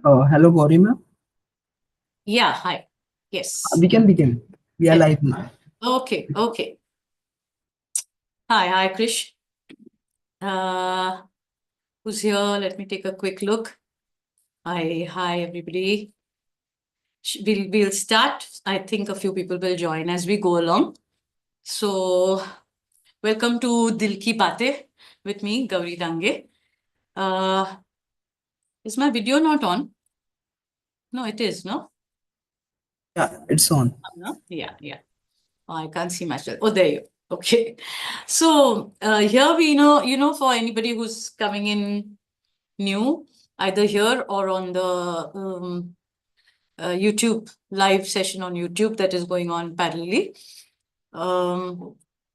Hello, Gauri ma'am. Yeah, hi. Yes. We can begin. We are Yeah. live now. Okay, okay. Hi, Krish. Uh, who's here? Let me take a quick look. Hi, everybody. We'll start. I think a few people will join as we go along. So, welcome to Dil Ki Baatein with me, Gouri Dange. Uh, is my video not on? No, it is, no? Yeah, it's on. No? Yeah, yeah. Oh, I can't see myself. Oh, there you. Okay. So here we for anybody who's coming in new, either here or on the YouTube live session on YouTube that is going on parallelly.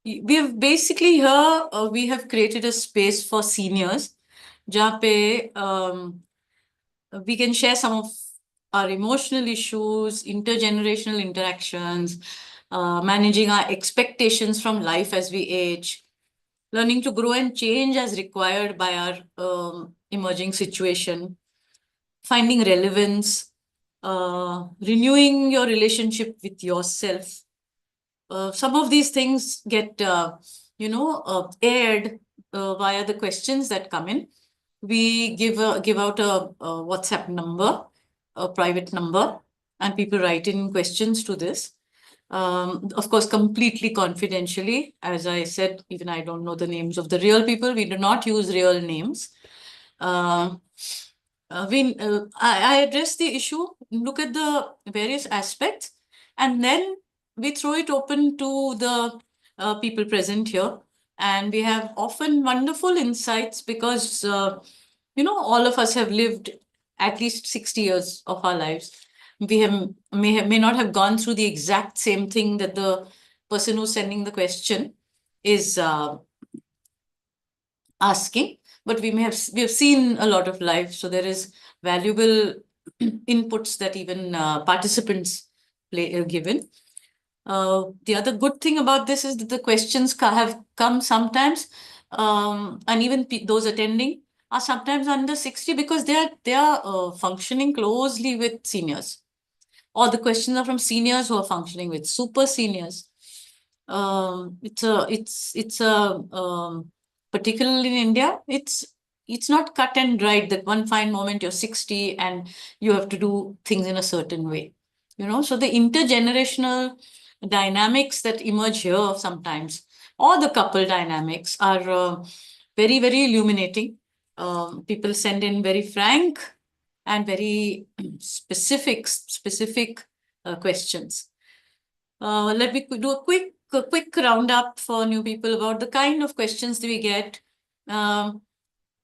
We have basically here we have created a space for seniors, जहाँ पे we can share some of our emotional issues, intergenerational interactions, managing our expectations from life as we age, learning to grow and change as required by our emerging situation, finding relevance, renewing your relationship with yourself. Some of these things get, aired via the questions that come in. We give out a WhatsApp number, a private number, and people write in questions to this. Of course, completely confidentially. As I said, even I don't know the names of the real people. We do not use real names. Uh, I address the issue, look at the various aspects, and then we throw it open to the people present here. And we have often wonderful insights because, all of us have lived at least 60 years of our lives. We may not have gone through the exact same thing that the person who's sending the question is asking, but we have seen a lot of life, so there is valuable inputs that even participants given. The other good thing about this is that the questions have come sometimes, and even those attending are sometimes under 60 because they are functioning closely with seniors, or the questions are from seniors who are functioning with super seniors. It's particularly in India, it's not cut and dried that one fine moment you're 60 and you have to do things in a certain way. So the intergenerational dynamics that emerge here sometimes, or the couple dynamics, are very, very illuminating. People send in very frank and very specific questions. Let me do a quick roundup for new people about the kind of questions that we get. One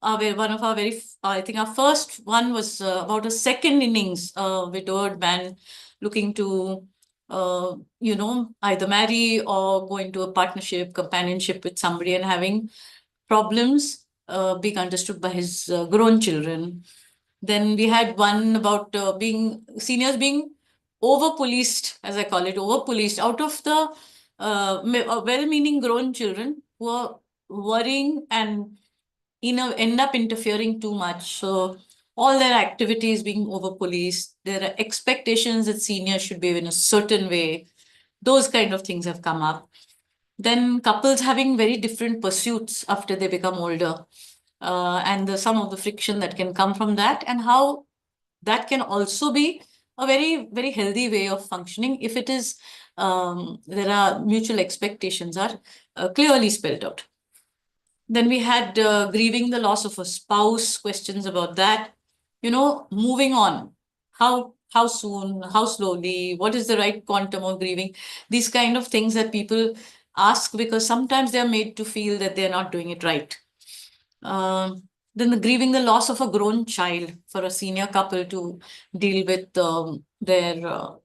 of our I think our first one was about a second innings widowed man looking to, either marry or go into a partnership, companionship with somebody and having problems being understood by his grown children. Then we had one about being seniors being over policed, as I call it, over policed out of the well meaning grown children who are worrying and end up interfering too much. So all their activities being over policed, there are expectations that seniors should behave in a certain way. Those kind of things have come up. Then couples having very different pursuits after they become older, and some of the friction that can come from that, and how that can also be a very, very healthy way of functioning if it is, there are mutual expectations are clearly spelled out. Then we had grieving the loss of a spouse, questions about that. Moving on. How soon, how slowly, what is the right quantum of grieving? These kind of things that people ask because sometimes they're made to feel that they're not doing it right. Then the grieving the loss of a grown child for a senior couple to deal with their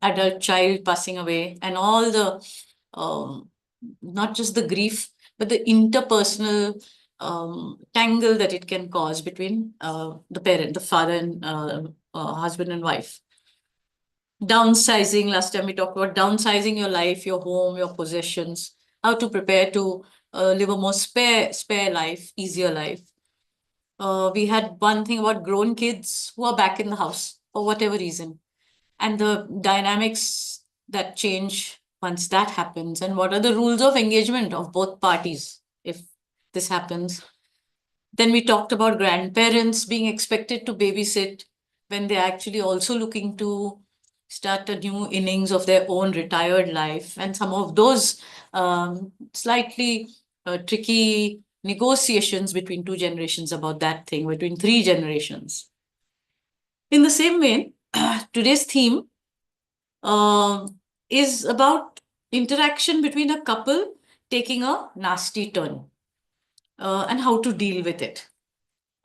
adult child passing away, and all the not just the grief but the interpersonal tangle that it can cause between the father and husband and wife. Downsizing, last time we talked about downsizing your life, your home, your possessions, how to prepare to live a more spare life, easier life. We had one thing about grown kids who are back in the house for whatever reason, and the dynamics that change once that happens, and what are the rules of engagement of both parties if this happens. Then we talked about grandparents being expected to babysit when they're actually also looking to start a new innings of their own retired life, and some of those slightly tricky negotiations between two generations about that thing, between three generations. In the same way, today's theme is about interaction between a couple taking a nasty turn, and how to deal with it.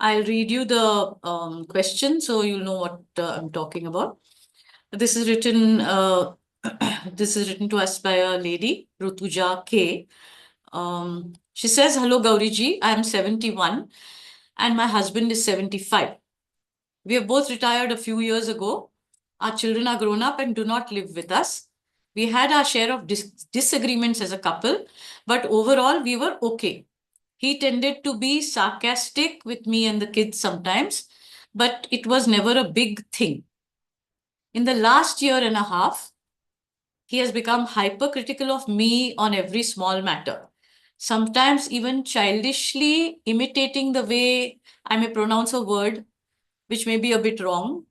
I'll read you the question so you'll know what I'm talking about. This is written. This is written to us by a lady, Rutuja K. She says, "Hello, Gauri ji. I am 71, and my husband is 75. We have both retired a few years ago. Our children are grown up and do not live with us. We had our share of disagreements as a couple, but overall we were okay. He tended to be sarcastic with me and the kids sometimes, but it was never a big thing. In the last year and a half, he has become hypercritical of me on every small matter, sometimes even childishly imitating the way I may pronounce a word, which may be a bit wrong.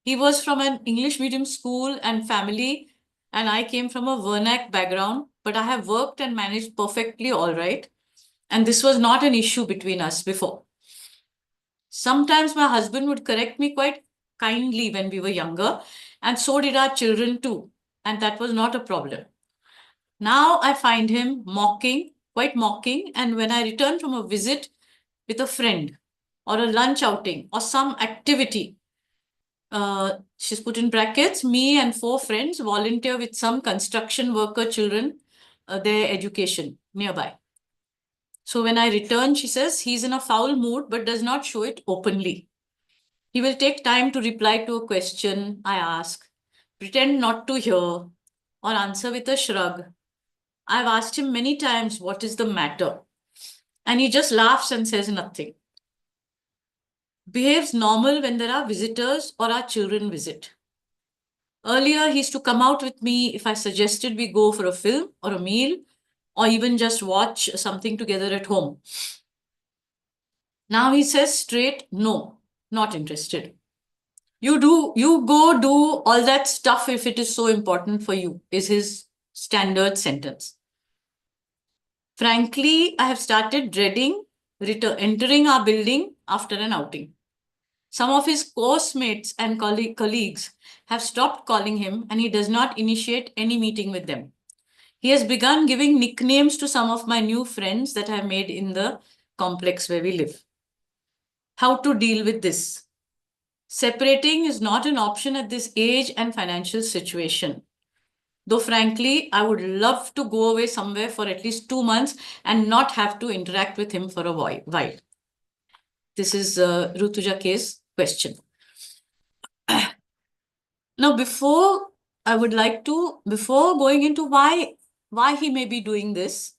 He was from an English medium school and family, and I came from a Vernac background, but I have worked and managed perfectly all right. And this was not an issue between us before. Sometimes my husband would correct me quite kindly when we were younger, and so did our children too. And that was not a problem. Now I find him mocking, quite mocking, and when I return from a visit with a friend or a lunch outing or some activity, she's put in brackets, me and four friends volunteer with some construction worker children, their education nearby. So when I return, she says he's in a foul mood but does not show it openly. He will take time to reply to a question I ask, pretend not to hear, or answer with a shrug. I've asked him many times what is the matter, and he just laughs and says nothing. Behaves normal when there are visitors or our children visit. Earlier, he used to come out with me if I suggested we go for a film or a meal or even just watch something together at home. Now he says straight, no, not interested. You go do all that stuff if it is so important for you, is his standard sentence. Frankly, I have started dreading entering our building after an outing. Some of his course mates and colleagues have stopped calling him, and he does not initiate any meeting with them. He has begun giving nicknames to some of my new friends that I have made in the complex where we live. How to deal with this? Separating is not an option at this age and financial situation. Though, frankly, I would love to go away somewhere for at least 2 months and not have to interact with him for a while. This is Rutuja K's question. Now, before I would like to, before going into why he may be doing this,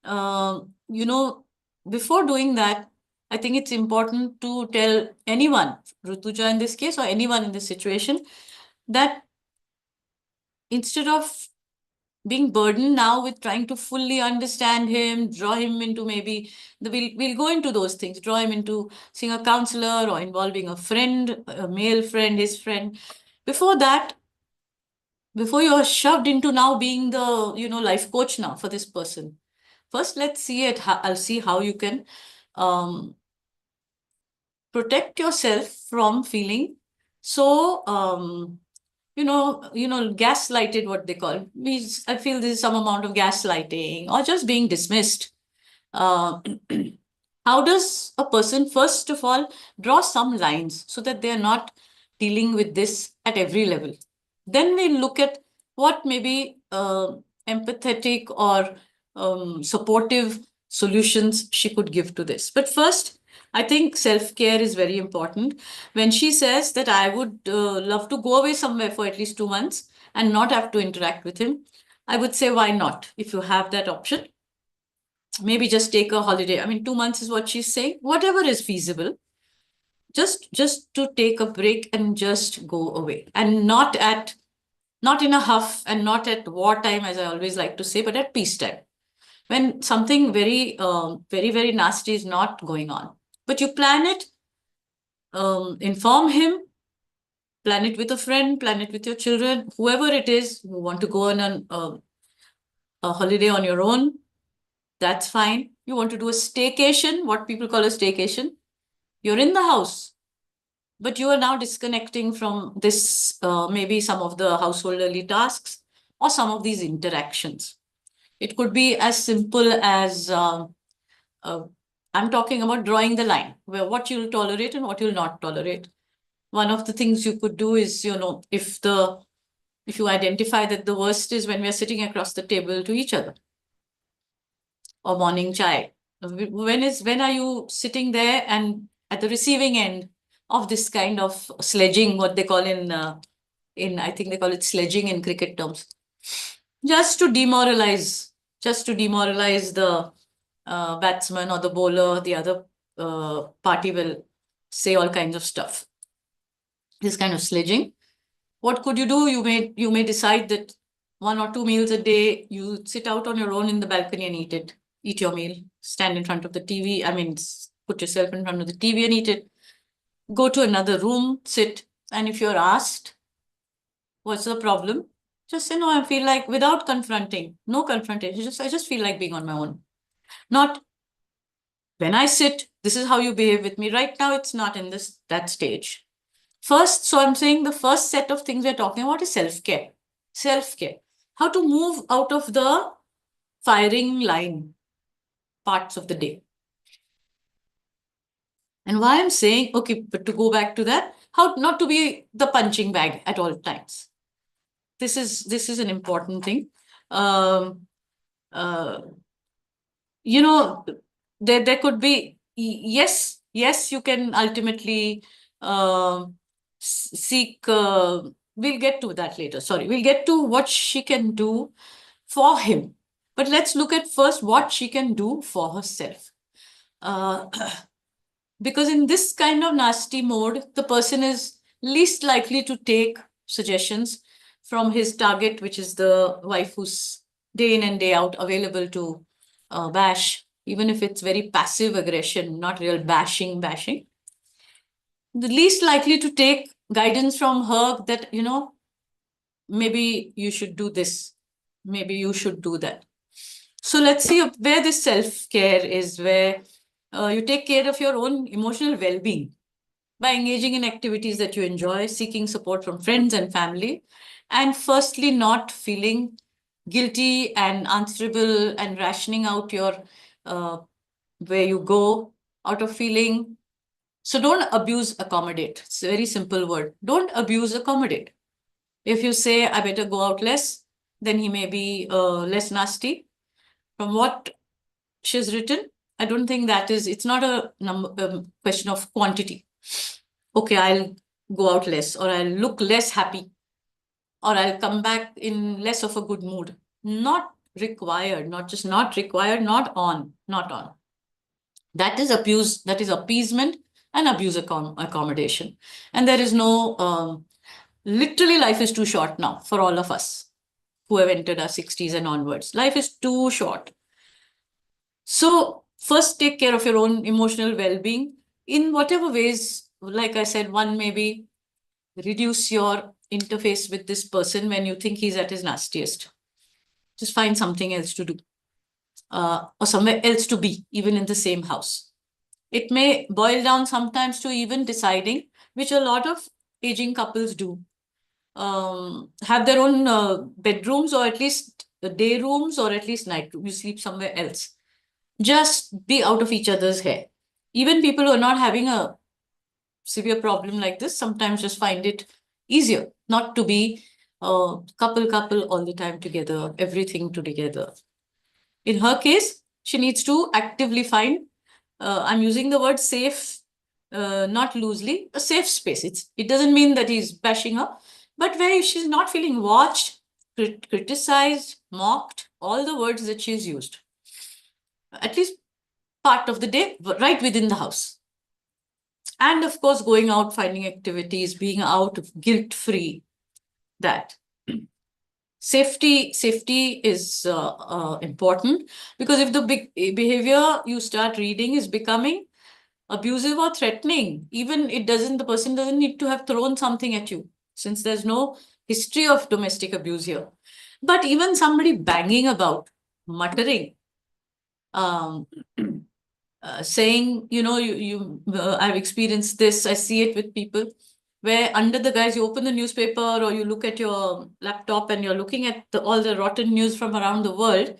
you know, before doing that, I think it's important to tell anyone, Rutuja in this case, or anyone in this situation, that instead of being burdened now with trying to fully understand him, draw him into maybe we'll go into those things, draw him into seeing a counselor or involving a friend, a male friend, his friend. Before that, before you're shoved into now being the life coach now for this person, first let's see it. I'll see how you can protect yourself from feeling so gaslighted, what they call. I feel this is some amount of gaslighting or just being dismissed. Uh, how does a person, first of all, draw some lines so that they're not dealing with this at every level? Then we look at what maybe empathetic or supportive solutions she could give to this. But first, I think self-care is very important. When she says that I would love to go away somewhere for at least 2 months and not have to interact with him, I would say, why not? If you have that option, maybe just take a holiday. I mean, 2 months is what she's saying. Whatever is feasible, just to take a break and just go away, and not in a huff and not at wartime, as I always like to say, but at peacetime, when something very nasty is not going on. But you plan it, inform him, plan it with a friend, plan it with your children, whoever it is who want to go on a holiday on your own. That's fine. You want to do a staycation, what people call a staycation. You're in the house, but you are now disconnecting from this, maybe some of the householderly tasks or some of these interactions. It could be as simple as uh, I'm talking about drawing the line where what you'll tolerate and what you'll not tolerate. One of the things you could do is, if you identify that the worst is when we're sitting across the table to each other, or morning chai. When are you sitting there and at the receiving end of this kind of sledging, what they call in I think they call it sledging in cricket terms, just to demoralize, the batsman or the bowler. The other party will say all kinds of stuff. This kind of sledging. What could you do? You may decide that 1 or 2 meals a day you sit out on your own in the balcony and eat it. Eat your meal. Stand in front of the TV. I mean, put yourself in front of the TV and eat it. Go to another room, sit, and if you're asked, "What's the problem?" Just say, "No, I feel like," without confronting. No confrontation. I just feel like being on my own. Not, "When I sit, this is how you behave with me." Right now, it's not in that stage. First, so I'm saying the first set of things we're talking about is self-care. Self-care. How to move out of the firing line parts of the day. And why I'm saying, okay, but to go back to that, how not to be the punching bag at all times. This is an important thing. Um, uh, there could be, yes, you can ultimately seek. We'll get to that later. Sorry, we'll get to what she can do for him. But let's look at first what she can do for herself. Uh, because in this kind of nasty mode, the person is least likely to take suggestions from his target, which is the wife who's day in and day out available to bash, even if it's very passive aggression, not real bashing. The least likely to take guidance from her that, maybe you should do this, maybe you should do that. So let's see where this self-care is, where you take care of your own emotional well-being by engaging in activities that you enjoy, seeking support from friends and family, and firstly, not feeling guilty and answerable and rationing out your where you go out of feeling. So don't abuse accommodate. It's a very simple word. Don't abuse accommodate. If you say, I better go out less, then he may be less nasty. From what she's written, I don't think it's not a question of quantity. Okay, I'll go out less, or I'll look less happy, or I'll come back in less of a good mood. Not required, not just not required, not on. That is abuse, that is appeasement and abuse accommodation. And there is no, literally, life is too short now for all of us who have entered our 60s and onwards. Life is too short. So, first, take care of your own emotional well being in whatever ways. Like I said, one maybe reduce your interface with this person when you think he's at his nastiest. Just find something else to do, or somewhere else to be, even in the same house. It may boil down sometimes to even deciding, which a lot of aging couples do, have their own bedrooms, or at least day rooms, or at least night room. You sleep somewhere else. Just be out of each other's hair. Even people who are not having a severe problem like this sometimes just find it easier not to be couple all the time together, everything together. In her case, she needs to actively find, I'm using the word safe, not loosely, a safe space. It doesn't mean that he's bashing her, but where she's not feeling watched, criticized, mocked, all the words that she's used. at least part of the day, right within the house. And of course, going out, finding activities, being out guilt free. That safety is important, because if the big behavior you start reading is becoming abusive or threatening, even it doesn't, the person doesn't need to have thrown something at you, since there's no history of domestic abuse here. But even somebody banging about, muttering, um, saying, I've experienced this, I see it with people, where under the guise you open the newspaper or you look at your laptop and you're looking at all the rotten news from around the world,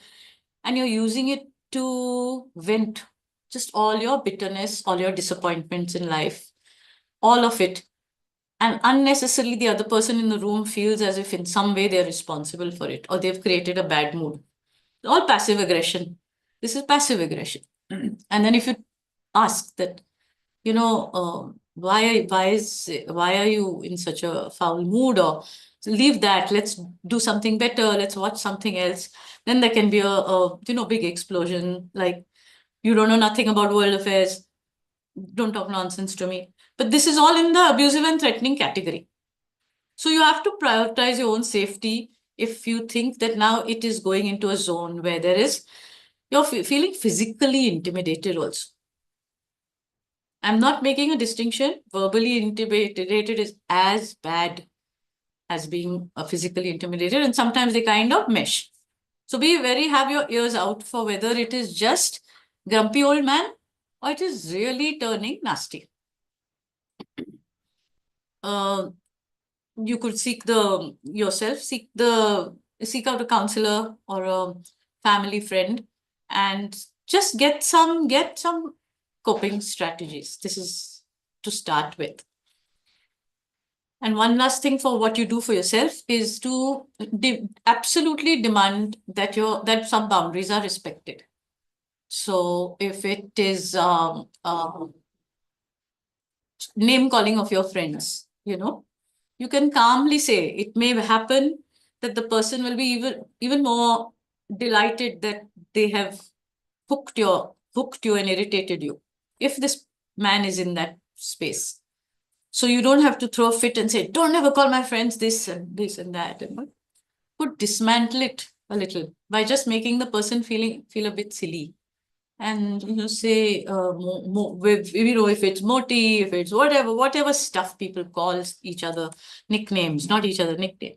and you're using it to vent just all your bitterness, all your disappointments in life, all of it. And unnecessarily, the other person in the room feels as if in some way they're responsible for it, or they've created a bad mood. All passive aggression. This is passive aggression. And then if you ask that, why are you in such a foul mood, or leave that, let's do something better, let's watch something else, then there can be a big explosion, like, you don't know nothing about world affairs, don't talk nonsense to me. But this is all in the abusive and threatening category. So you have to prioritize your own safety. If you think that now it is going into a zone where you're feeling physically intimidated also. I'm not making a distinction. Verbally intimidated is as bad as being physically intimidated, and sometimes they kind of mesh. So have your ears out for whether it is just grumpy old man or it is really turning nasty. Uh, you could seek out a counselor or a family friend, and just get some coping strategies. This is to start with. And one last thing for what you do for yourself is to absolutely demand that some boundaries are respected. So if it is name calling of your friends, you can calmly say, it may happen that the person will be even more delighted that they have hooked you and irritated you, if this man is in that space. So you don't have to throw a fit and say, don't ever call my friends this and this and that. And could dismantle it a little by just making the person feel a bit silly. And say, if it's moti, if it's whatever stuff people call each other, nicknames, not each other, nickname.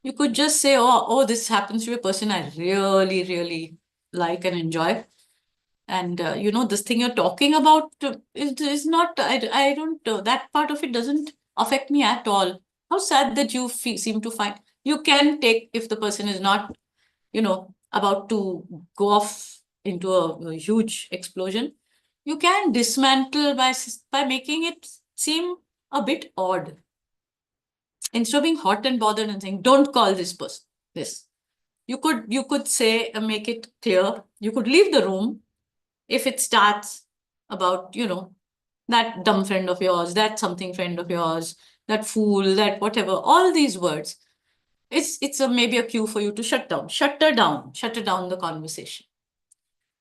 You could just say, oh, this happens to a person I really, really like and enjoy. And this thing you're talking about is not, I don't, that part of it doesn't affect me at all. How sad that you seem to find. You can take, if the person is not, about to go off into a huge explosion, you can dismantle by making it seem a bit odd. Instead of being hot and bothered and saying, don't call this person this, you could say, make it clear, you could leave the room if it starts about, that dumb friend of yours, that something friend of yours, that fool, that whatever, all these words. It's maybe a cue for you to shut down the conversation.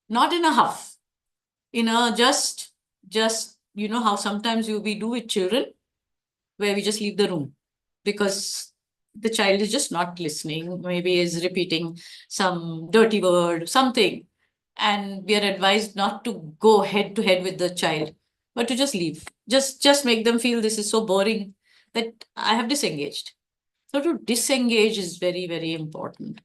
Not in a huff, in a just how sometimes we do with children, where we just leave the room because the child is just not listening, maybe is repeating some dirty word, something, and we are advised not to go head to head with the child, but to just leave, just make them feel this is so boring that I have disengaged. So to disengage is very, very important.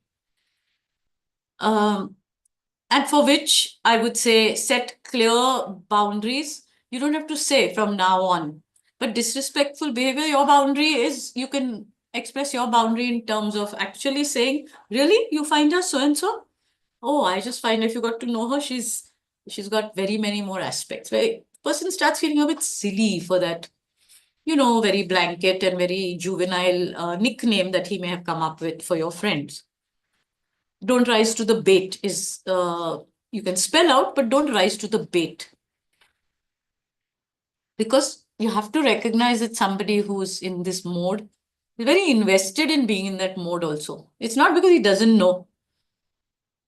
And for which I would say set clear boundaries. You don't have to say from now on, but disrespectful behavior, your boundary is, you can express your boundary in terms of actually saying, really, you find her so and so? Oh, I just find if you got to know her, she's got very many more aspects. Where the person starts feeling a bit silly for that, very blanket and very juvenile nickname that he may have come up with for your friends. Don't rise to the bait is, you can spell out, but don't rise to the bait. Because you have to recognize that somebody who's in this mode is very invested in being in that mode also. It's not because he doesn't know.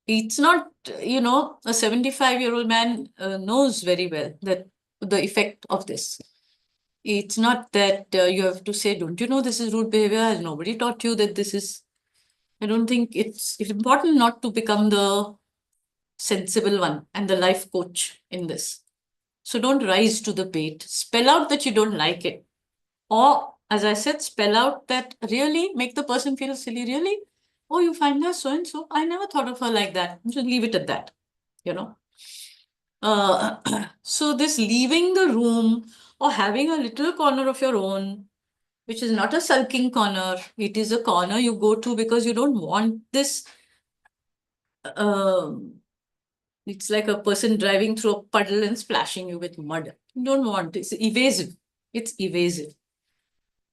It's not, a 75-year-old man knows very well that the effect of this. It's not that you have to say, don't you know this is rude behavior? Has nobody taught you that this is? I don't think it's important not to become the sensible one and the life coach in this. So don't rise to the bait. Spell out that you don't like it. Or, as I said, spell out that really make the person feel silly. Really? Oh, you find her so and so? I never thought of her like that. Just leave it at that, you know. Uh, so this leaving the room or having a little corner of your own, which is not a sulking corner, it is a corner you go to because you don't want this. Um it's like a person driving through a puddle and splashing you with mud. You don't want it. It's evasive. It's evasive.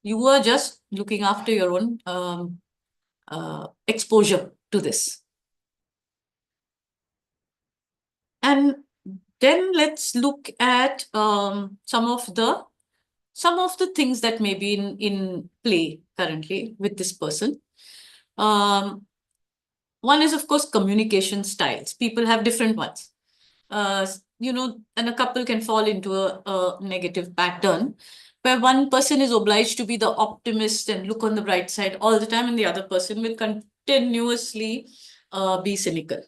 You are just looking after your own exposure to this. And then let's look at some of the things that may be in play currently with this person. Um, One is, of course, communication styles. People have different ones. And a couple can fall into a negative pattern where one person is obliged to be the optimist and look on the bright side all the time, and the other person will continuously be cynical.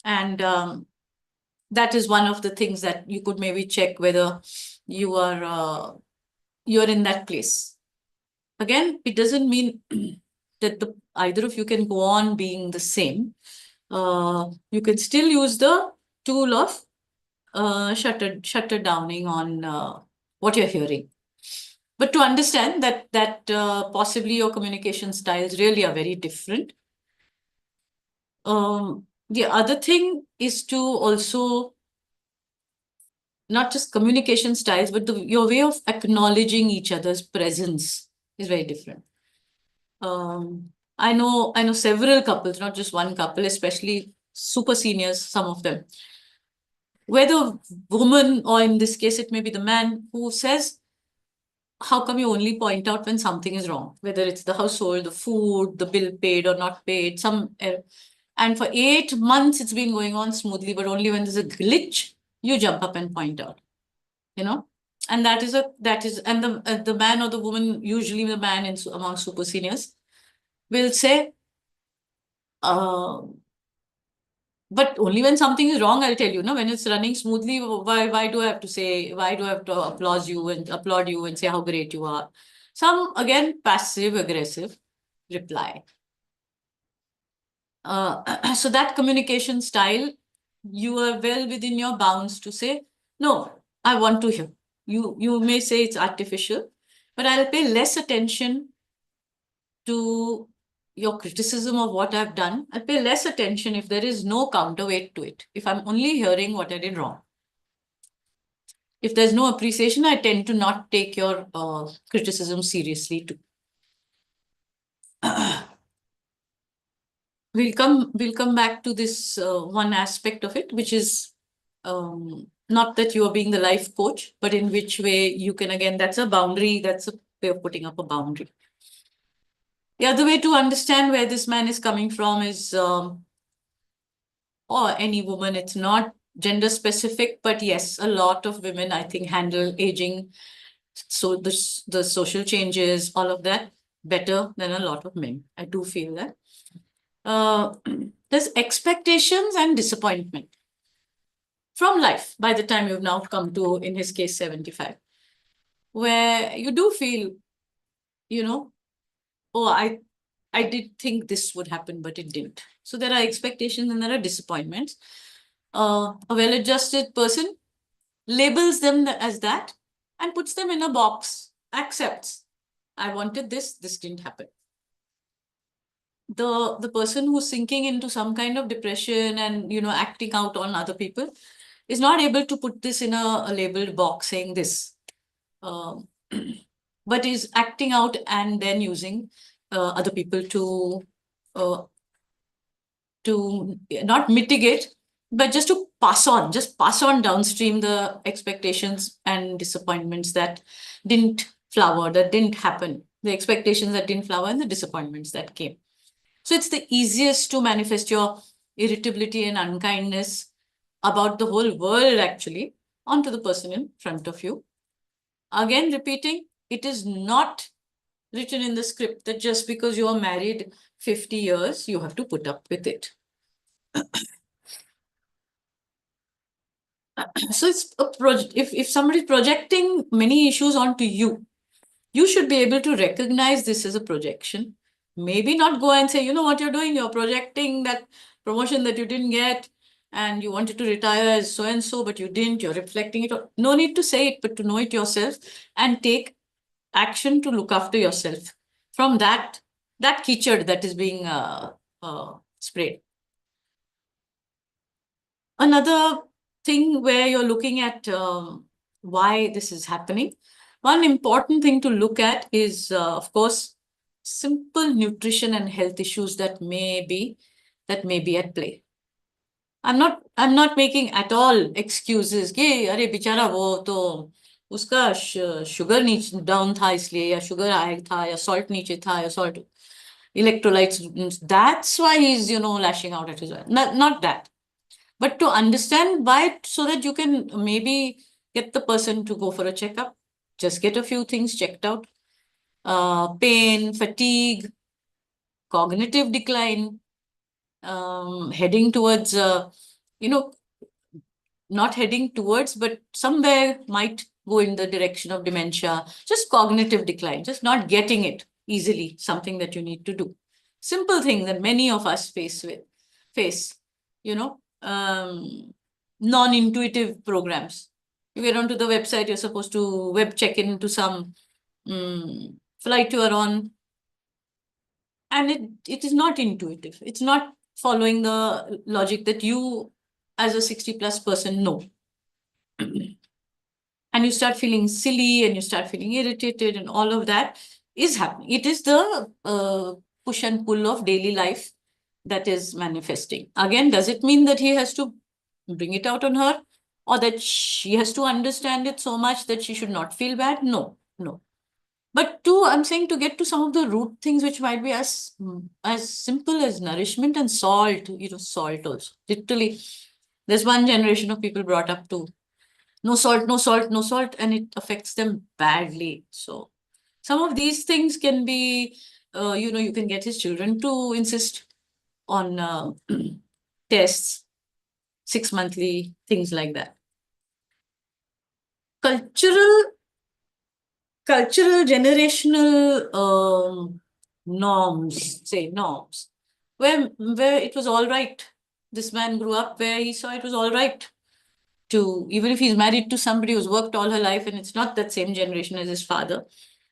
And that is one of the things that you could maybe check whether you are you're in that place. Again, it doesn't mean that either of you can go on being the same. You can still use the tool of shutter downing on what you're hearing. But to understand that possibly your communication styles really are very different. The other thing is to also not just communication styles, but your way of acknowledging each other's presence is very different. I know several couples, not just one couple, especially super seniors, some of them, where the woman, or in this case, it may be the man, who says, how come you only point out when something is wrong, whether it's the household, the food, the bill paid or not paid, and for 8 months it's been going on smoothly, but only when there's a glitch, you jump up and point out, you know. And and the man or the woman, usually the man among super seniors, will say, uh, but only when something is wrong, I'll tell you. No, when it's running smoothly, why do I have to say? Why do I have to applaud you and say how great you are? Some, again, passive aggressive reply. So that communication style, you are well within your bounds to say, no, I want to hear. You may say it's artificial, but I'll pay less attention to your criticism of what I've done. I'll pay less attention if there is no counterweight to it, if I'm only hearing what I did wrong. If there's no appreciation, I tend to not take your criticism seriously too. We'll come back to this one aspect of it, which is not that you are being the life coach, but in which way you can, again, that's a boundary, that's a way of putting up a boundary. The other way to understand where this man is coming from is, or any woman, it's not gender specific, but yes, a lot of women, I think, handle aging, so the social changes, all of that, better than a lot of men. I do feel that. There's expectations and disappointment from life by the time you've now come to, in his case, 75, where you do feel, oh, I did think this would happen, but it didn't. So there are expectations and there are disappointments. A well-adjusted person labels them as that and puts them in a box, accepts. I wanted this didn't happen. The person who's sinking into some kind of depression and, acting out on other people is not able to put this in a labeled box saying this, but is acting out and then using other people to not mitigate, but just to pass on downstream the expectations and disappointments that didn't flower, that didn't happen, the expectations that didn't flower and the disappointments that came. So it's the easiest to manifest your irritability and unkindness about the whole world actually onto the person in front of you. Again, repeating, it is not written in the script that just because you are married 50 years, you have to put up with it. So it's a project. If somebody's projecting many issues onto you, you should be able to recognize this as a projection. Maybe not go and say, you know what you're doing, you're projecting that promotion that you didn't get and you wanted to retire as so and so, but you didn't, you're reflecting it. No need to say it, but to know it yourself and take action to look after yourself from that keychard that is being sprayed. Another thing where you're looking at why this is happening, one important thing to look at is, of course, simple nutrition and health issues that may be at play. I'm not making at all excuses कि अरे बेचारा वो तो उसका sugar नीचे down था इसलिए या शुगर हाई था या सॉल्ट नीचे था या salt electrolytes, that's why he's lashing out at his wife. Not that, but to understand why, so that you can maybe get the person to go for a checkup, just get a few things checked out. Pain, fatigue, cognitive decline, heading towards you know not heading towards, but somewhere might go in the direction of dementia, just cognitive decline, just not getting it easily, something that you need to do. Simple thing that many of us face, non-intuitive programs. You get onto the website, you're supposed to web check into some flight you are on, and it is not intuitive. It's not following the logic that you as a 60+ person know. And you start feeling silly and you start feeling irritated, and all of that is happening. It is the push and pull of daily life that is manifesting. Again, does it mean that he has to bring it out on her, or that she has to understand it so much that she should not feel bad? No. But I'm saying, to get to some of the root things, which might be as simple as nourishment and salt. Salt also. Literally, there's one generation of people brought up to no salt, no salt, no salt, and it affects them badly. So some of these things can be, you can get his children to insist on tests, 6 monthly, things like that. Cultural generational norms, where it was all right. This man grew up where he saw it was all right to, even if he's married to somebody who's worked all her life and it's not that same generation as his father,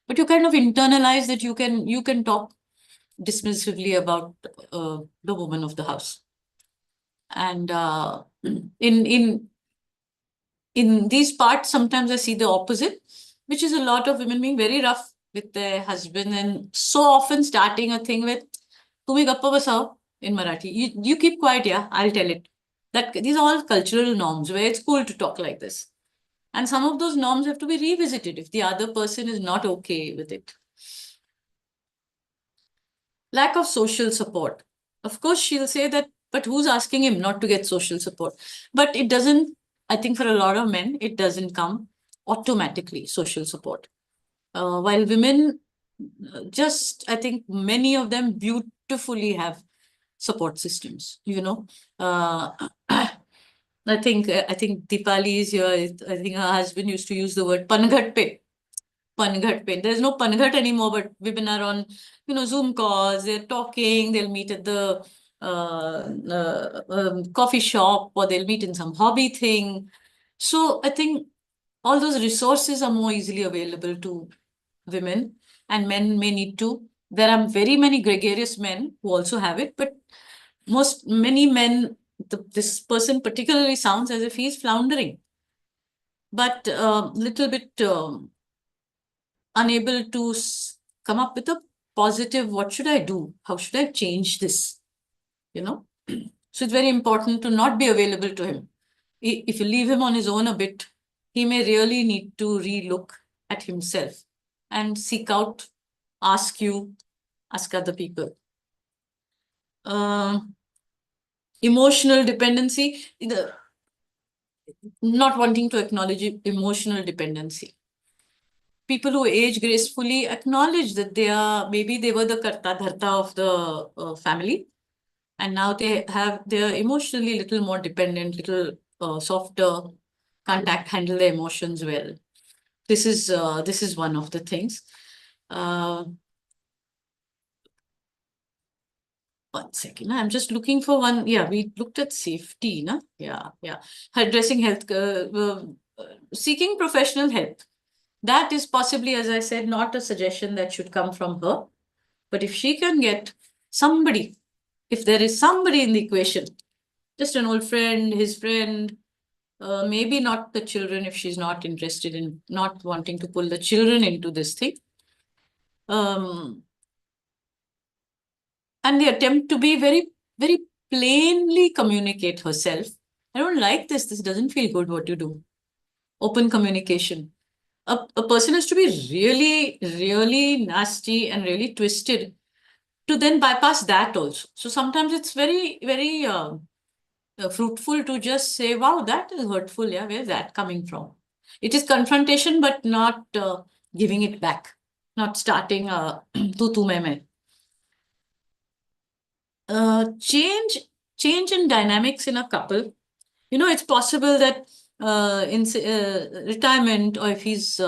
but you kind of internalize that you can talk dismissively about the woman of the house. And in these parts, sometimes I see the opposite, which is a lot of women being very rough with their husband, and so often starting a thing with "Tumi gappa basao" in Marathi. You keep quiet, yeah, I'll tell it. That these are all cultural norms where it's cool to talk like this. And some of those norms have to be revisited if the other person is not okay with it. Lack of social support. Of course, she'll say that, but who's asking him not to get social support? But it doesn't, I think for a lot of men, it doesn't come automatically, social support. While women, I think many of them beautifully have support systems, I think Deepali is here. I think her husband used to use the word Panghat pe. Panghat pe. There's no Panghat anymore, but women are on, Zoom calls. They're talking. They'll meet at the coffee shop, or they'll meet in some hobby thing. So I think all those resources are more easily available to women, and men may need to. There are very many gregarious men who also have it, but many men, this person particularly sounds as if he's floundering, but little bit unable to come up with a positive, what should I do? How should I change this? So it's very important to not be available to him. If you leave him on his own a bit, he may really need to relook at himself and seek out, ask other people. Emotional dependency, not wanting to acknowledge emotional dependency. People who age gracefully acknowledge that maybe they were the karta dharta of the family, and now they're emotionally little more dependent, little softer, can't handle their emotions well. This is one of the things. uh, One second, I'm just looking for one. Yeah, we looked at safety, na? Yeah. Addressing health, seeking professional help. That is possibly, as I said, not a suggestion that should come from her. But if she can get somebody, if there is somebody in the equation, just an old friend, his friend, maybe not the children if she's not interested in, not wanting to pull the children into this thing. Um, and the attempt to be very, very plainly communicate herself. I don't like this. This doesn't feel good what you do. Open communication. A person has to be really, really nasty and really twisted to then bypass that also. So sometimes it's very, very fruitful to just say, wow, that is hurtful. Yeah, where's that coming from? It is confrontation, but not giving it back, not starting tu me me. Change in dynamics in a couple. It's possible that in retirement, or if he's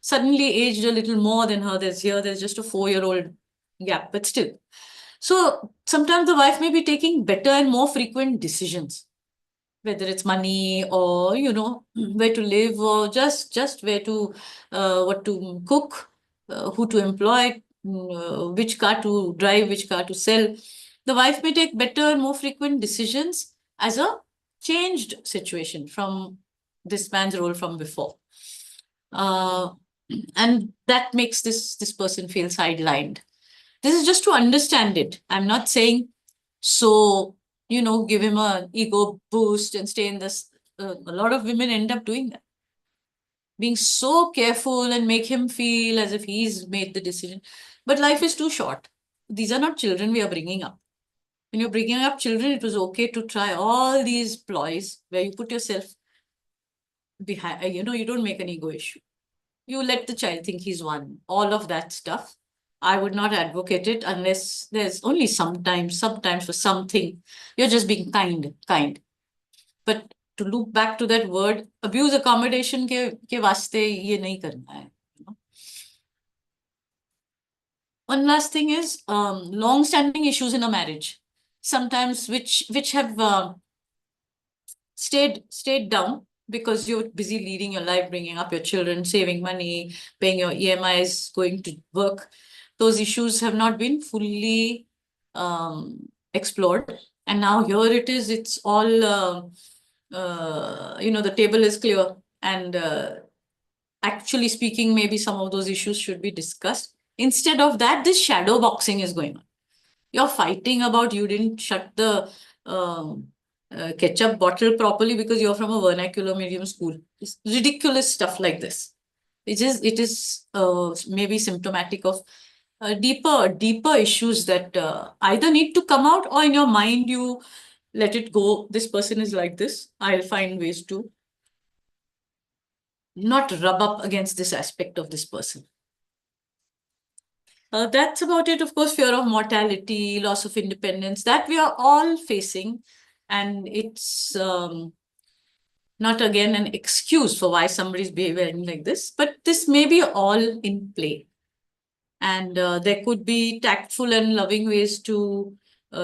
suddenly aged a little more than her, there's just a 4-year-old gap, but still. So sometimes the wife may be taking better and more frequent decisions, whether it's money or where to live, or just where to what to cook, who to employ, which car to drive, which car to sell. The wife may take better, more frequent decisions as a changed situation from this man's role from before. Uh, and that makes this person feel sidelined. This is just to understand it. I'm not saying so, give him an ego boost and stay in this. A lot of women end up doing that, being so careful and make him feel as if he's made the decision. But life is too short. These are not children we are bringing up. When you're bringing up children, it was okay to try all these ploys where you put yourself behind, you don't make an ego issue. You let the child think he's one. All of that stuff. I would not advocate it unless there's only sometimes for something. You're just being kind. But to loop back to that word, abuse accommodation ke vaste ye nahi karna hai. One last thing is long-standing issues in a marriage, sometimes which have stayed down because you're busy leading your life, bringing up your children, saving money, paying your EMIs, going to work. Those issues have not been fully explored, and now here it is. It's all the table is clear, and actually speaking, maybe some of those issues should be discussed. Instead of that, this shadow boxing is going on. You're fighting about you didn't shut the ketchup bottle properly because you're from a vernacular medium school. It's ridiculous stuff like this. It is maybe symptomatic of deeper issues that either need to come out, or in your mind you let it go. This person is like this. I'll find ways to not rub up against this aspect of this person. That's about it. Of course, fear of mortality, loss of independence, that we are all facing. And it's not, again, an excuse for why somebody's behaving like this, but this may be all in play. And there could be tactful and loving ways to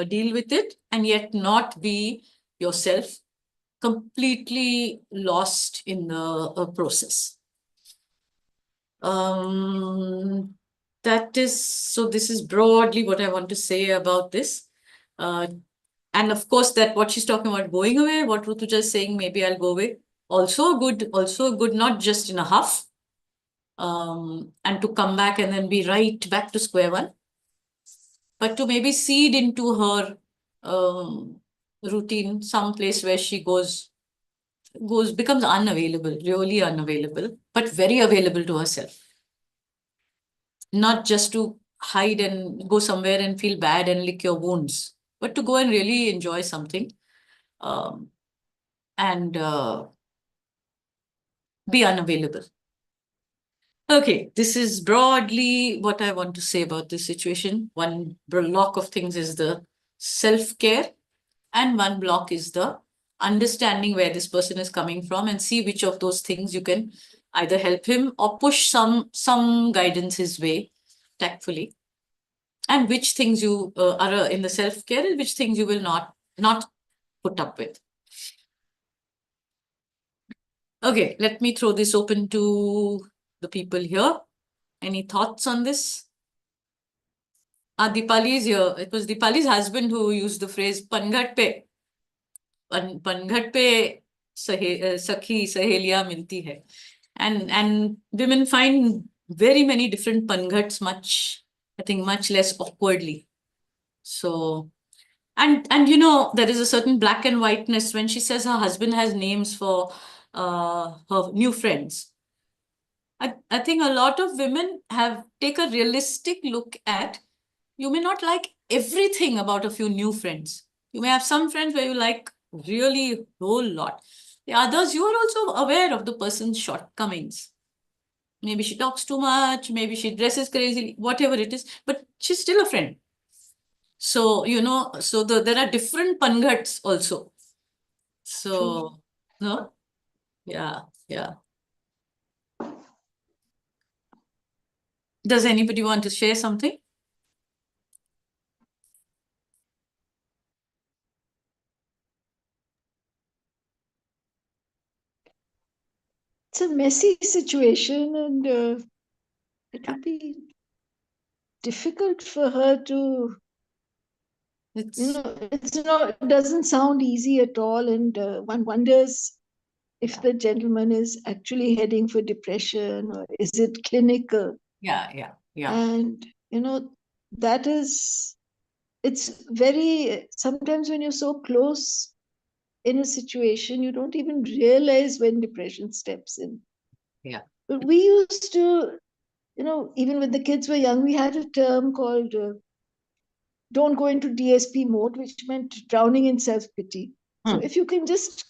deal with it, and yet not be yourself completely lost in the process. This is broadly what I want to say about this. And of course, that what she's talking about going away, what Rutuja is saying, maybe I'll go away. Also good, not just in a huff, and to come back and then be right back to square one, but to maybe seed into her routine, some place where she becomes unavailable, really unavailable, but very available to herself. Not just to hide and go somewhere and feel bad and lick your wounds. but to go and really enjoy something, um, and be unavailable. Okay, this is broadly what I want to say about this situation. One block of things is the self care, and one block is the understanding where this person is coming from, and see which of those things you can either help him or push some guidance his way tactfully, and which things you are in the self care, and which things you will not put up with. Okay, let me throw this open to the people here. Any thoughts on this? Dipali is here. It was Dipali's husband who used the phrase "Panghat pe." Panghat pe sakhi saheliya milti hai, and women find very many different panghats I think much less awkwardly. So, and there is a certain black and whiteness when she says her husband has names for her new friends. I think a lot of women take a realistic look at, you may not like everything about a few new friends. You may have some friends where you like really a whole lot. The others, you are also aware of the person's shortcomings. Maybe she talks too much, maybe she dresses crazily, whatever it is, but she's still a friend. So, there are different panghats also. So, no? Yeah, yeah. Does anybody want to share something? It's a messy situation, and it would be difficult for her to, it doesn't sound easy at all, and one wonders if the gentleman is actually heading for depression, or is it clinical. Yeah. And that is, it's very, sometimes when you're so close in a situation, you don't even realize when depression steps in. Yeah. But we used to, even when the kids were young, we had a term called don't go into DSP mode, which meant drowning in self-pity. So if you can just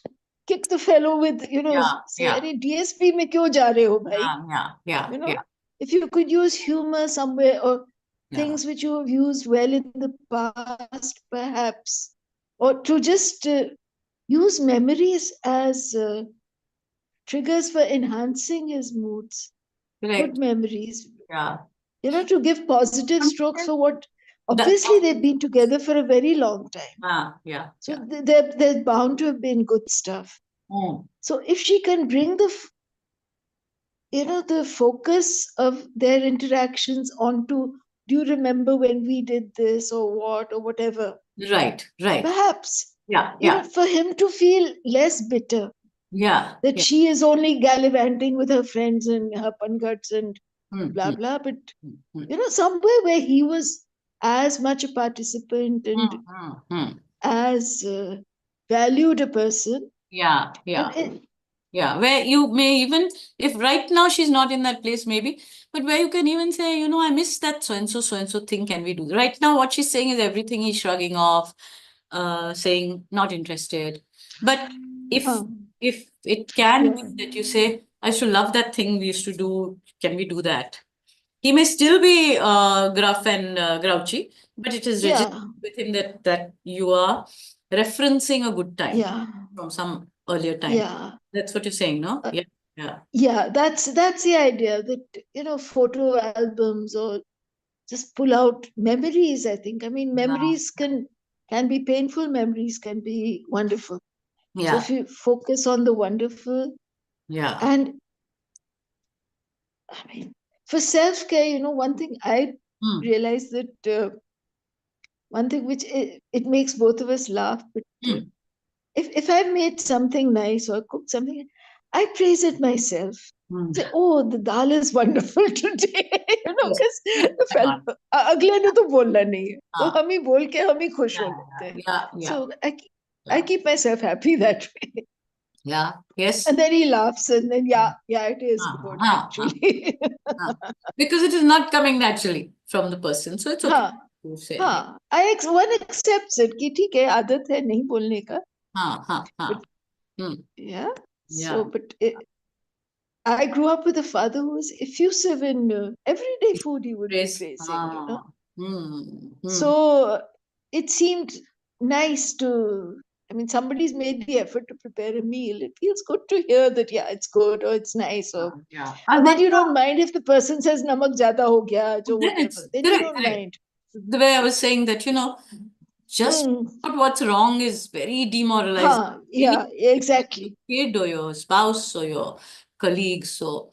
kick the fellow with, say, "Arey, DSP mein kyo ja rahe ho, bhai?" Yeah. If you could use humor somewhere, or things which you have used well in the past, perhaps, or to just use memories as triggers for enhancing his moods. Correct. Good memories. Yeah. To give positive strokes for what, obviously they've been together for a very long time. Yeah. So there's bound to have been good stuff. So if she can bring the focus of their interactions onto, do you remember when we did this, or what, or whatever? Right. Perhaps. Yeah. For him to feel less bitter. Yeah. That she is only gallivanting with her friends and her pangats and blah blah, but somewhere where he was as much a participant and as valued a person. Yeah. Where you may even, if right now she's not in that place, maybe, but where you can even say, I miss that so and so thing. Can we do? Right now, what she's saying is everything he's shrugging off, saying not interested. But if it can be that you say, I should love that thing we used to do. Can we do that? He may still be gruff and grouchy, but it is registered with him that you are referencing a good time from some earlier time. That's what you're saying, no? That's the idea, that photo albums, or just pull out memories. I think, memories can be painful, memories can be wonderful. So if you focus on the wonderful, and for self-care, one thing I realized, that one thing which it makes both of us laugh, but if I've made something nice or cooked something, I praise it myself. Say, "Oh, the dal is wonderful today," because the fellow अगले ने तो बोलना नहीं है, तो हम ही बोल के हम ही खुश हो लेते हैं. So I keep myself happy that way. Yeah. Yes. And then he laughs, and then it is good actually. Because it is not coming naturally from the person, so it's okay. to say. हाँ, one accepts it कि ठीक है, आदत है नहीं बोलने का. हाँ. But Hmm. yeah, Yeah. but I grew up with a father who was effusive in everyday food he would be Praise. praising, you know. Hmm. So it seemed nice to, I mean, somebody's made the effort to prepare a meal. It feels good to hear that, yeah, it's good or it's nice. Or, Yeah. and then you don't mind if the person says namak zyada ho gaya, jo Then it's whatever. Then you don't correct. mind. The way I was saying that, just Hmm. what's wrong is very demoralizing. Huh, yeah, exactly. Kid or your spouse or your colleagues. So,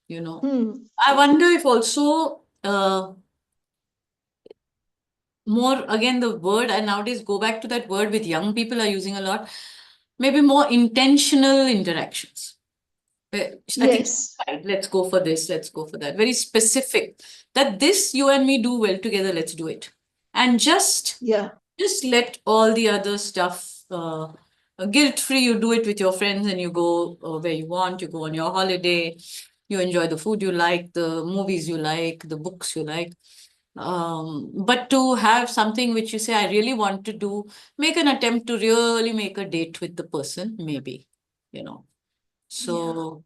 Hmm. I wonder if also more, again, the word, and nowadays go back to that word with young people are using a lot, maybe more intentional interactions. I think, Yes. right, let's go for this, let's go for that. Very specific. That this you and me do well together, let's do it. And just Yeah. let all the other stuff guilt-free. You do it with your friends and you go where you want, you go on your holiday, you enjoy the food you like, the movies you like, the books you like. But to have something which you say, I really want to do, make an attempt to really make a date with the person, maybe, So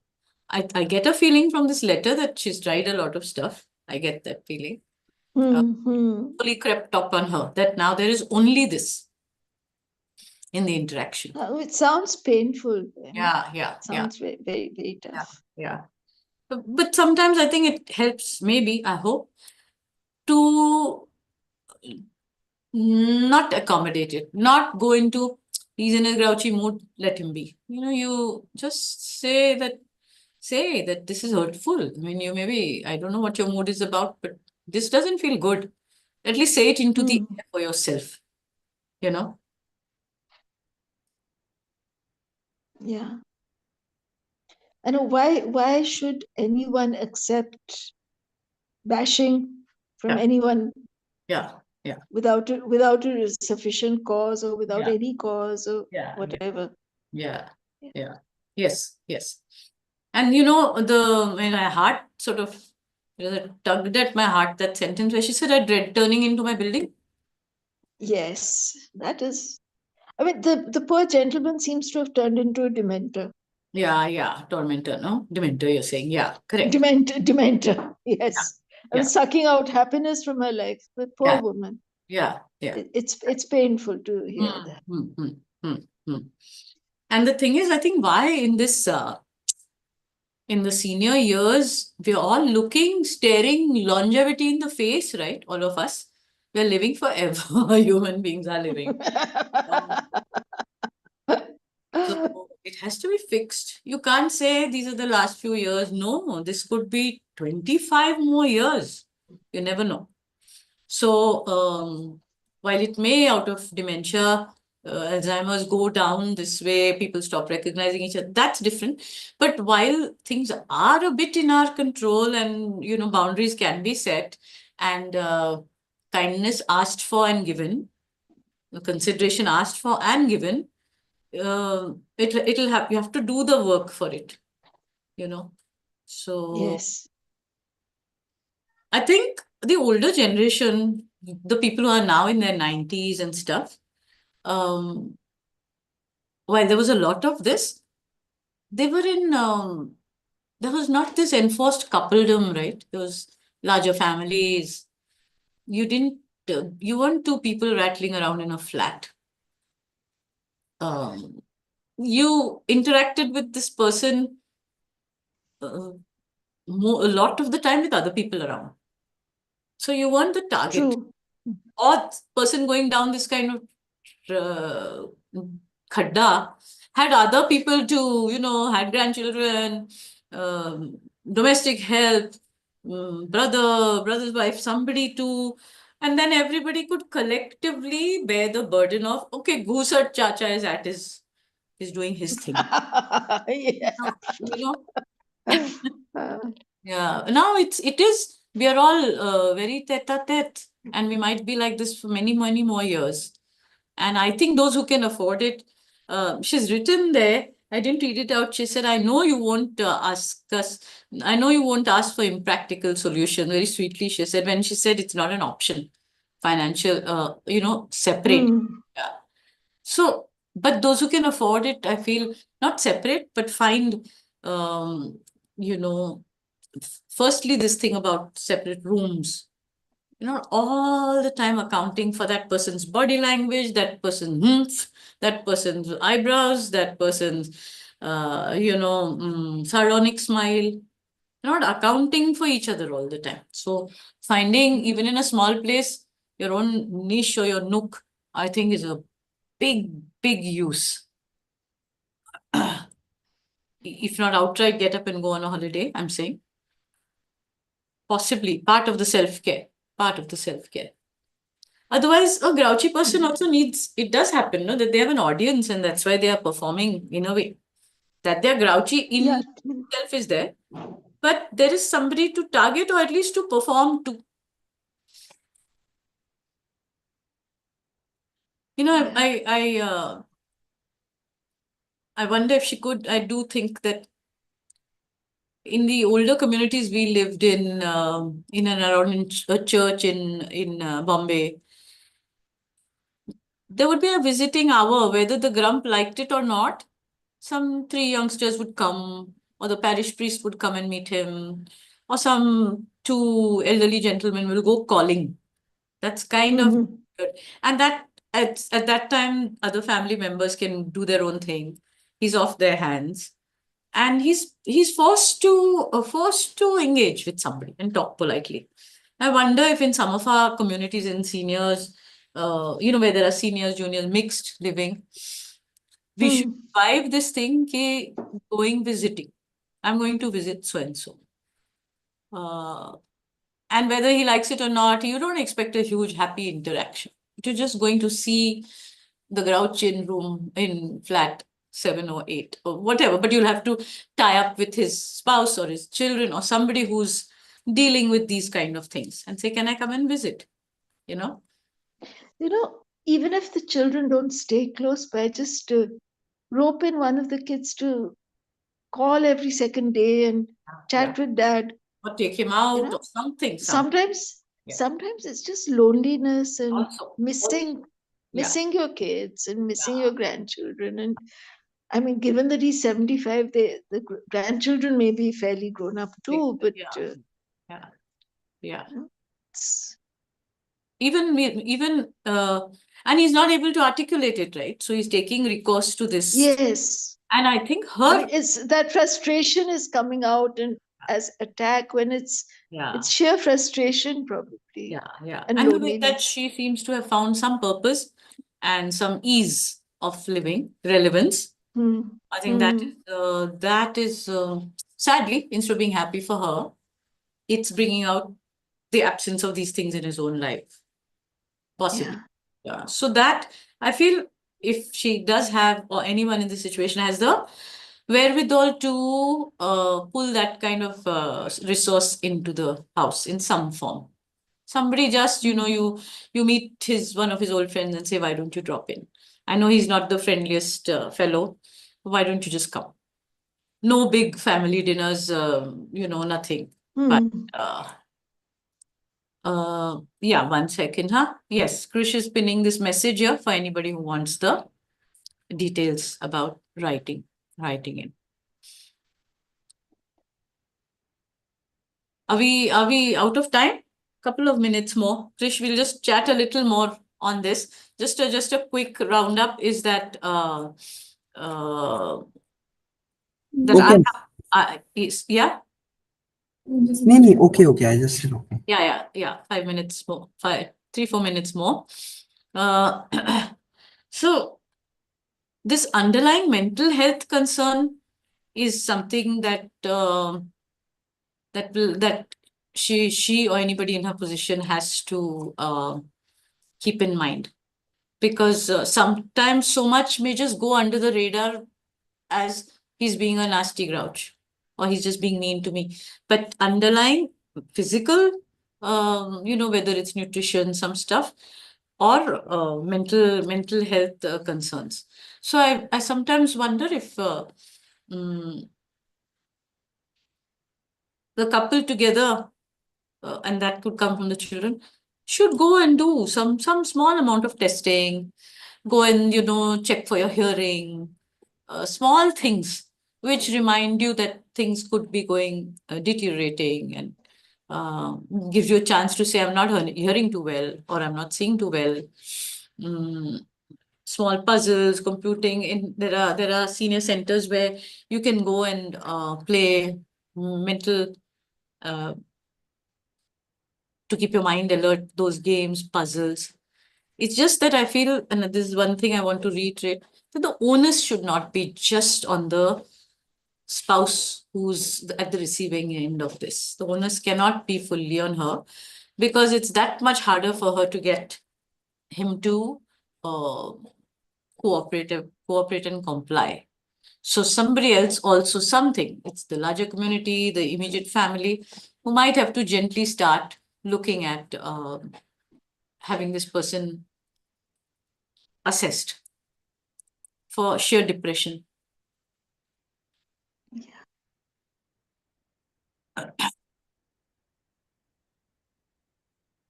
I get a feeling from this letter that she's tried a lot of stuff. I get that feeling. Fully crept up on her that now there is only this in the interaction. It sounds painful. Yeah. Sounds very, very, very tough. Yeah. But sometimes I think it helps, maybe, I hope, to not accommodate it, not go into, he's in a grouchy mood, let him be. You just say that this is hurtful. I mean, you maybe, I don't know what your mood is about, but this doesn't feel good. At least say it into the air for yourself, Yeah. I know why should anyone accept bashing from anyone Yeah. without a sufficient cause or without Yeah. any cause or Yeah. whatever. Yeah. Yes. And my heart sort of tugged at my heart, that sentence where she said, I dread turning into my building. Yes, that is. I mean, the poor gentleman seems to have turned into a dementor. Yeah. Tormentor, no? Dementor, you're saying. Yeah, correct. Dementor, yes. I was sucking out happiness from her life. The poor woman. Yeah. It's painful to hear that. And the thing is, I think why in this in the senior years, we're all staring longevity in the face, right? All of us. We're living forever. Human beings are living. So it has to be fixed. You can't say these are the last few years. No, this could be 25 more years. You never know. So while it may, out of dementia, Alzheimer's go down this way, people stop recognizing each other, that's different. But while things are a bit in our control and, boundaries can be set and kindness asked for and given, consideration asked for and given, it'll have, you have to do the work for it, So Yes. I think the older generation, the people who are now in their 90s and stuff, while there was a lot of this, they were in, there was not this enforced coupledom, right? There was larger families. You weren't two people rattling around in a flat. You interacted with this person a lot of the time with other people around. So you weren't the target. True. Or person going down this kind of khadda had other people to, had grandchildren, domestic help, brother's wife, somebody to, and then everybody could collectively bear the burden of, okay, Ghusat Chacha is doing his thing. Yeah. You know? Yeah. Now it is, we are all very tete-a-tete, and we might be like this for many, many more years. And I think those who can afford it, she's written there, I didn't read it out. She said, I know you won't ask us, I know you won't ask for impractical solution. Very sweetly, she said, when she said it's not an option financial, separate. Yeah. So, but those who can afford it, I feel not separate, but find, you know, firstly, this thing about separate rooms, all the time accounting for that person's body language, that person's humph, that person's eyebrows, that person's, sardonic smile, not accounting for each other all the time. So finding, even in a small place, your own niche or your nook, I think is a big, big use. If not outright get up and go on a holiday, I'm saying. Possibly part of the self-care, part of the self-care. Otherwise, a grouchy person also needs, it does happen, no, that they have an audience and that's why they are performing in a way. That they're grouchy in Yeah. itself is there, but there is somebody to target or at least to perform to. I wonder if she could. I do think that in the older communities we lived in and around a church in Bombay, there would be a visiting hour, whether the grump liked it or not. Some three youngsters would come, or the parish priest would come and meet him, or some two elderly gentlemen will go calling. That's kind of good. And that at that time, other family members can do their own thing. He's off their hands. And he's forced to engage with somebody and talk politely. I wonder if in some of our communities in seniors, where there are seniors, juniors, mixed living, we should revive this thing, going visiting. I'm going to visit so and so. And whether he likes it or not, you don't expect a huge happy interaction. You're just going to see the grouch in room in flat 7 or 8 or whatever, but you'll have to tie up with his spouse or his children or somebody who's dealing with these kind of things and say, can I come and visit? Even if the children don't stay close by, just rope in one of the kids to call every second day and chat with dad. Or take him out or something. Sometimes it's just loneliness and Also, missing your kids and missing your grandchildren. And I mean, given that he's 75, the grandchildren may be fairly grown up too, but even and he's not able to articulate it, right? So he's taking recourse to this. Yes. And I think it's that frustration is coming out and as attack when it's sheer frustration, probably. And the way that she seems to have found some purpose and some ease of living, relevance. I think that is sadly, instead of being happy for her, it's bringing out the absence of these things in his own life. Possibly. Yeah. So that, I feel, if she does have, or anyone in this situation has the wherewithal to pull that kind of resource into the house in some form. Somebody just, you meet one of his old friends and say, why don't you drop in? I know he's not the friendliest fellow. Why don't you just come? No big family dinners, nothing. But one second, huh? Yes, Krish is pinning this message here for anybody who wants the details about writing in. Are we out of time? Couple of minutes more. Krish, we'll just chat a little more on this. Just a quick roundup is that Okay. Yeah. Okay. I just said okay. Yeah. 5 minutes more. 3-4 minutes more. So this underlying mental health concern is something that she or anybody in her position has to keep in mind, because sometimes so much may just go under the radar as he's being a nasty grouch or he's just being mean to me, but underlying physical, whether it's nutrition, some stuff, or mental health concerns. So I sometimes wonder if the couple together, and that could come from the children, should go and do some small amount of testing, go and, check for your hearing, small things which remind you that things could be going deteriorating, and uh, gives you a chance to say, I'm not hearing too well, or I'm not seeing too well. Mm, Small puzzles, computing. There are senior centers where you can go and play mental, uh, to keep your mind alert, those games, puzzles. It's just that I feel, and this is one thing I want to reiterate, that the onus should not be just on the spouse who's at the receiving end of this. The onus cannot be fully on her, because it's that much harder for her to get him to uh, cooperate and comply. So somebody else, also something, it's the larger community, the immediate family, who might have to gently start looking at having this person assessed for sheer depression.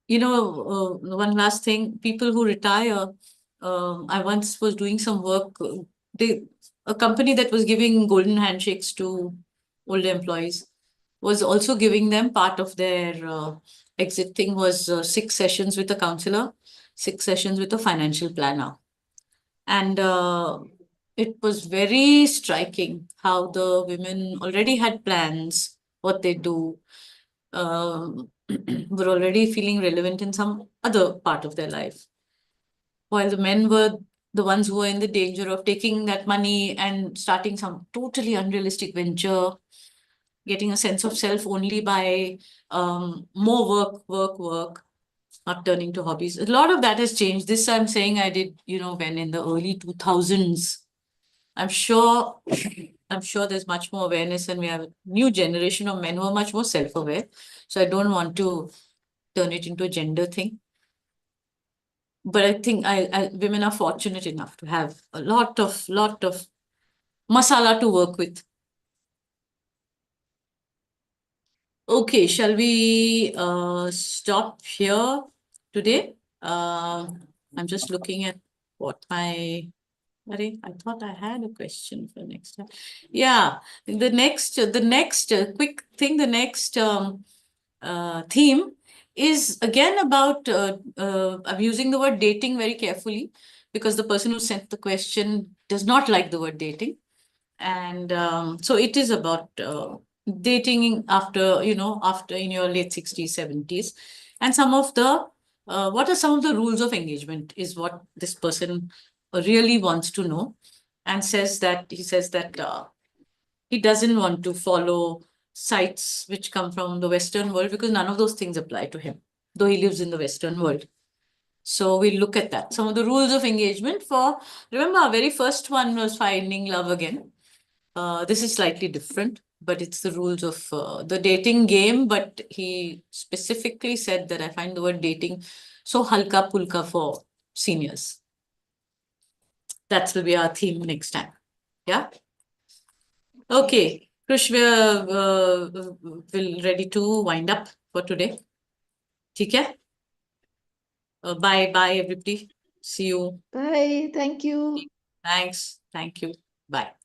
One last thing, people who retire, I once was doing some work, a company that was giving golden handshakes to older employees was also giving them part of their exit thing, was 6 sessions with a counselor, 6 sessions with a financial planner. And it was very striking how the women already had plans, what they do, were already feeling relevant in some other part of their life, while the men were the ones who were in the danger of taking that money and starting some totally unrealistic venture, getting a sense of self only by more work, not turning to hobbies. A lot of that has changed. This I'm saying I did, when in the early 2000s. I'm sure there's much more awareness, and we have a new generation of men who are much more self-aware. So I don't want to turn it into a gender thing. But I think women are fortunate enough to have a lot of masala to work with. Okay, shall we stop here today? I'm just looking at what I thought I had a question for next time. Yeah, the next quick thing, the next theme is again about, I'm using the word dating very carefully, because the person who sent the question does not like the word dating. And so it is about dating after in your late 60s, 70s. And some of the, what are some of the rules of engagement is what this person really wants to know. And he says that he doesn't want to follow sites which come from the Western world, because none of those things apply to him, though he lives in the Western world. So we'll look at that. Some of the rules of engagement remember, our very first one was finding love again. This is slightly different, but it's the rules of the dating game. But he specifically said that I find the word dating so halka pulka for seniors. That will be our theme next time. Yeah. Okay, Krish, we're ready to wind up for today. Okay. Bye, everybody. See you. Bye. Thank you. Thanks. Thank you. Bye.